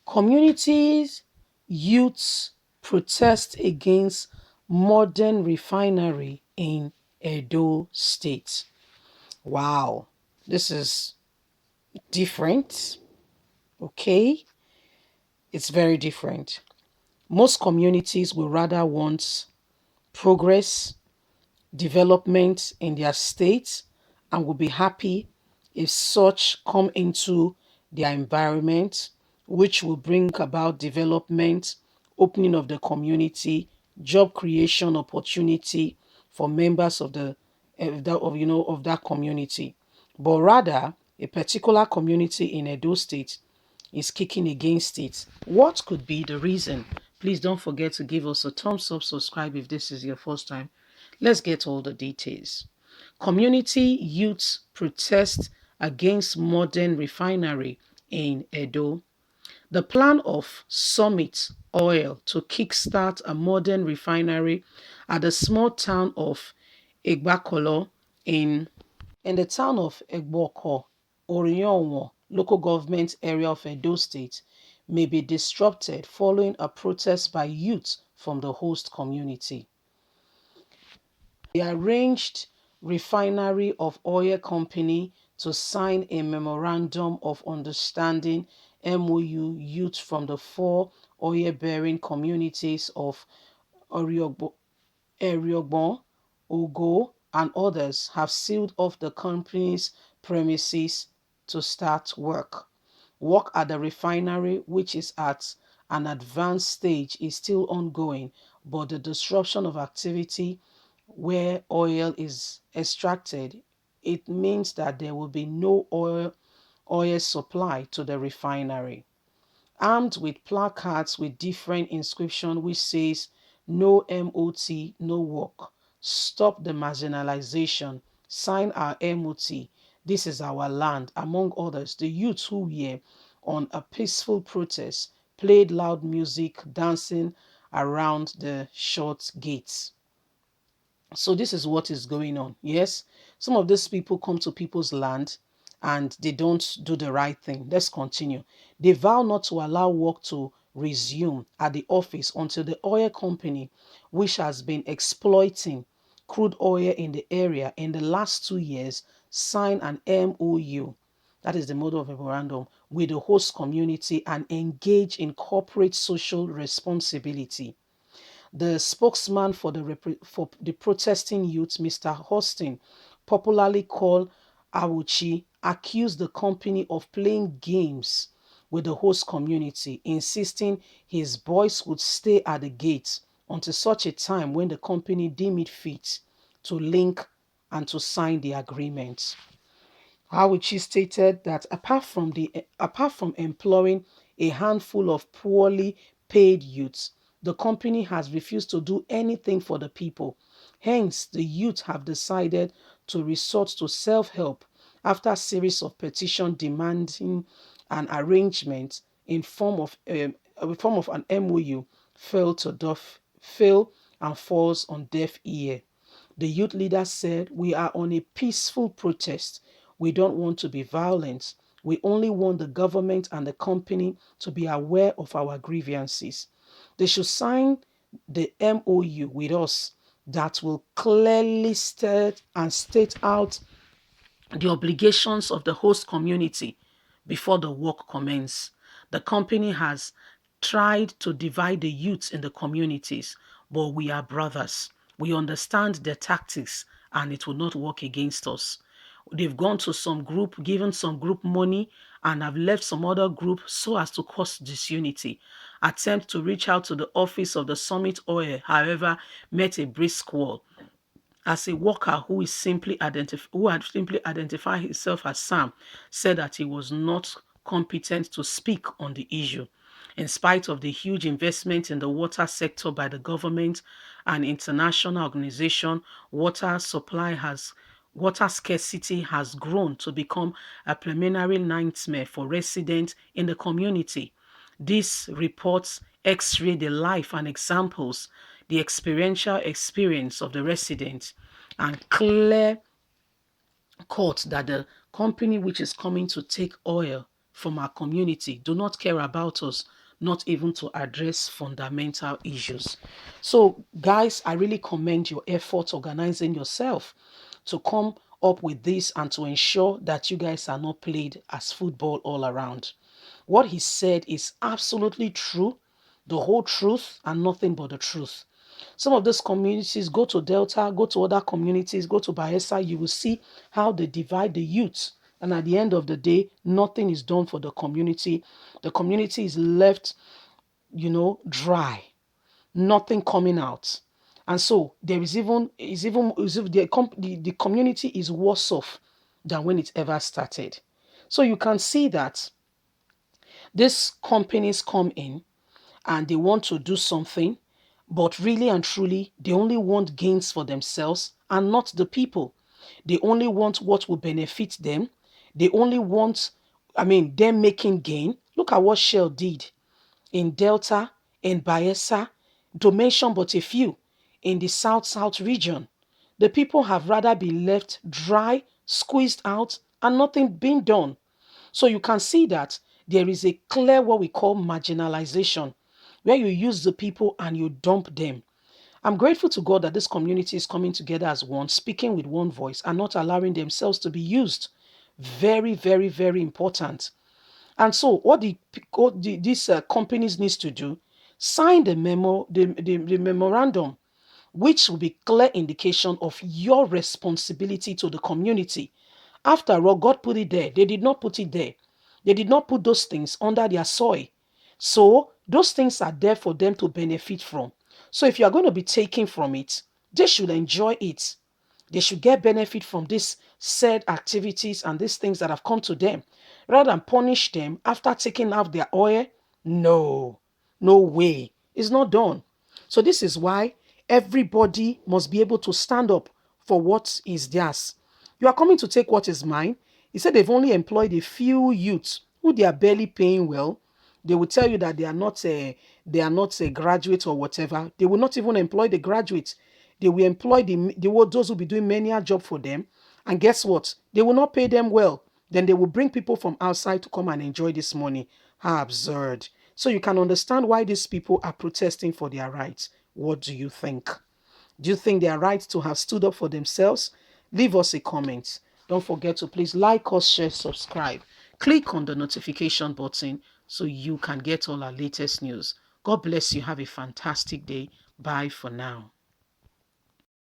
Communities, youths protest against modern refinery in Edo State. Wow, this is different. Okay, it's very different. Most communities will rather want progress, development in their state, and will be happy if such come into their environment, which will bring about development, opening of the community, job creation opportunity for members of the of that community. But rather, a particular community in Edo State is kicking against it. What could be the reason? Please don't forget to give us a thumbs up, subscribe if this is your first time. Let's get all the details. Community youths protest against modern refinery in Edo. The plan of Summit Oil to kickstart a modern refinery at the small town of Igbakolo in the town of Egboko, Orionwo, local government area of Edo State, may be disrupted following a protest by youth from the host community. The arranged refinery of oil company to sign a memorandum of understanding MOU youth from the four oil-bearing communities of Oriogbo, Eriogbon, Ogo, and others have sealed off the company's premises to start work. Work at the refinery, which is at an advanced stage, is still ongoing, but the disruption of activity where oil is extracted, it means that there will be no oil supply to the refinery. Armed with placards with different inscription which says no MOT, no work, stop the marginalization, sign our MOT, this is our land, among others. The youths who were on a peaceful protest played loud music, dancing around the short gates. So this is what is going on. Yes, some of these people come to people's land and they don't do the right thing. Let's continue. They vow not to allow work to resume at the office until the oil company, which has been exploiting crude oil in the area in the last 2 years, sign an MOU, that is the model of memorandum, with the host community and engage in corporate social responsibility. The spokesman for for the protesting youth, Mr. Hostin, popularly called Awuchi, accused the company of playing games with the host community, insisting his boys would stay at the gates until such a time when the company deemed it fit to link and to sign the agreement. Howicki stated that apart from employing a handful of poorly paid youths, the company has refused to do anything for the people. Hence, the youth have decided to resort to self-help after a series of petitions demanding an arrangement in form of an MOU fail and falls on deaf ear. The youth leader said, "We are on a peaceful protest. We don't want to be violent. We only want the government and the company to be aware of our grievances. They should sign the MOU with us that will clearly state out the obligations of the host community before the work commences. The company has tried to divide the youths in the communities, but we are brothers. We understand their tactics and it will not work against us. They've gone to some group, given some group money, and have left some other group so as to cause disunity. Attempt to reach out to the office of the Summit Oil, however, met a brisk wall as a worker who had simply identified himself as Sam, said that he was not competent to speak on the issue. In spite of the huge investment in the water sector by the government and international organization, water scarcity has grown to become a preliminary nightmare for residents in the community. These reports x-ray the life and examples, the experiential experience of the residents, and clear cut that the company which is coming to take oil from our community, do not care about us, not even to address fundamental issues. So, guys, I really commend your effort organizing yourself to come up with this and to ensure that you guys are not played as football all around. What he said is absolutely true, the whole truth, and nothing but the truth. Some of those communities, go to Delta, go to other communities, go to Bayelsa, you will see how they divide the youth. And at the end of the day, nothing is done for the community. The community is left, dry, nothing coming out. And so there is even the community is worse off than when it ever started. So you can see that these companies come in and they want to do something, but really and truly, they only want gains for themselves and not the people. They only want what will benefit them. They only want, them making gain. Look at what Shell did in Delta, in Bayelsa, to mention but a few, in the South region. The people have rather been left dry, squeezed out, and nothing being done. So you can see that there is a clear what we call marginalization, where you use the people and you dump them. I'm grateful to God that this community is coming together as one, speaking with one voice and not allowing themselves to be used. Very, very, very important. And so what these companies needs to do, sign the memo, the memorandum, which will be clear indication of your responsibility to the community. After all, God put it there. They did not put it there. They did not put those things under their soil. So those things are there for them to benefit from. So if you are going to be taking from it, they should enjoy it. They should get benefit from these said activities and these things that have come to them. Rather than punish them after taking out their oil, no, no way. It's not done. So this is why everybody must be able to stand up for what is theirs. You are coming to take what is mine. He said they've only employed a few youths who they are barely paying well. They will tell you that they are not a graduate or whatever. They will not even employ the graduates. They will employ those who will be doing menial job for them. And guess what? They will not pay them well. Then they will bring people from outside to come and enjoy this money. How absurd. So you can understand why these people are protesting for their rights. What do you think? Do you think they are right to have stood up for themselves? Leave us a comment. Don't forget to please like us, share, subscribe. Click on the notification button so you can get all our latest news. God bless you. Have a fantastic day. Bye for now.